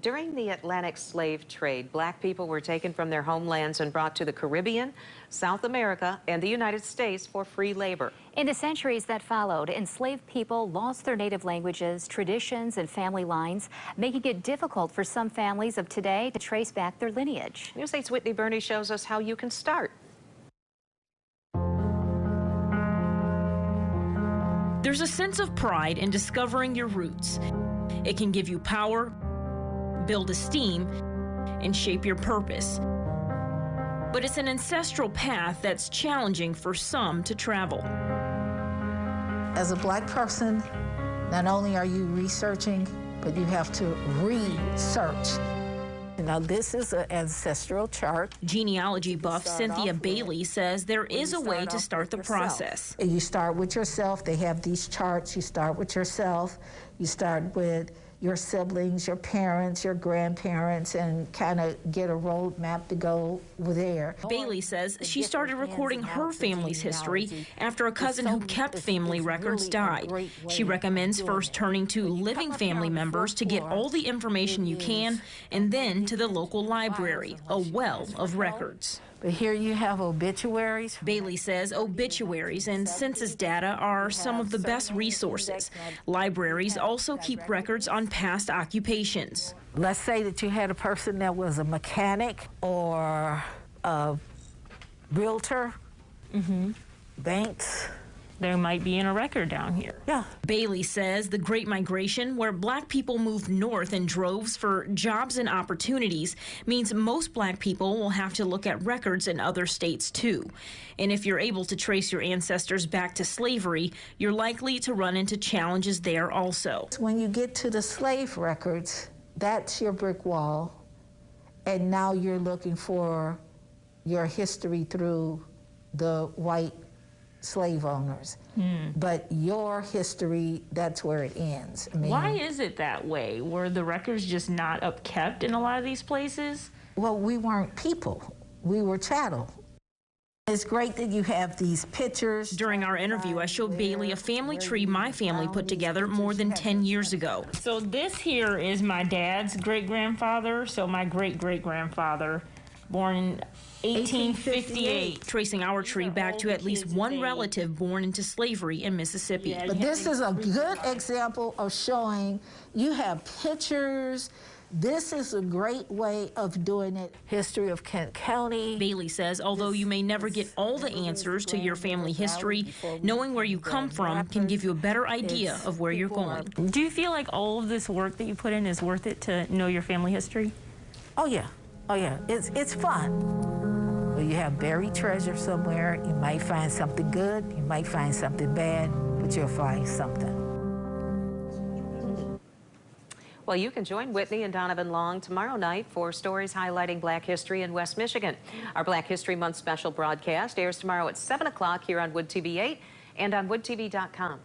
During the Atlantic slave trade, black people were taken from their homelands and brought to the Caribbean, South America, and the United States for free labor. In the centuries that followed, enslaved people lost their native languages, traditions, and family lines, making it difficult for some families of today to trace back their lineage. News 8's Whitney Burney shows us how you can start. There's a sense of pride in discovering your roots. It can give you power, build esteem, and shape your purpose. But it's an ancestral path that's challenging for some to travel. As a black person, not only are you researching, but you have to research. Now, this is an ancestral chart. Genealogy buff Cynthia Bailey says there is a way to start the process. You start with yourself. They have these charts. You start with yourself. You start with your siblings, your parents, your grandparents, and kind of get a roadmap to go there. Bailey says she started recording her family's history after a cousin who kept family records died. She recommends first turning to living family members to get all the information you can, and then to the local library, a well of records. But here you have obituaries. Bailey says obituaries and census data are some of the best resources. Libraries also keep records on past occupations. Let's say that you had a person that was a mechanic or a realtor, banks. There might be in a record down here. Yeah. Bailey says the Great Migration, where black people moved north in droves for jobs and opportunities, means most black people will have to look at records in other states too. And if you're able to trace your ancestors back to slavery, you're likely to run into challenges there also. When you get to the slave records, that's your brick wall. And now you're looking for your history through the white slave owners. But your history, that's where it ends. I mean, why is it that way? Were the records just not upkept in a lot of these places? Well, we weren't people. We were chattel. It's great that you have these pictures. During our interview, I showed Bailey a family tree my family put together more than 10 years ago. So this here is my dad's great-grandfather, so my great-great-grandfather, born in 1858. Tracing our tree back to at least one relative born into slavery in Mississippi. But this is a good example of showing you have pictures. This is a great way of doing it. History of Kent County. Bailey says although you may never get all the answers to your family history, knowing where you come from can give you a better idea of where you're going. Do you feel like all of this work that you put in is worth it to know your family history? Oh yeah. Oh yeah, it's fun. Well, you have buried treasure somewhere. You might find something good, you might find something bad, but you'll find something. Well, you can join Whitney and Donovan Long tomorrow night for stories highlighting Black history in West Michigan. Our Black History Month special broadcast airs tomorrow at 7 o'clock here on WOODTV 8 and on WOODTV.com.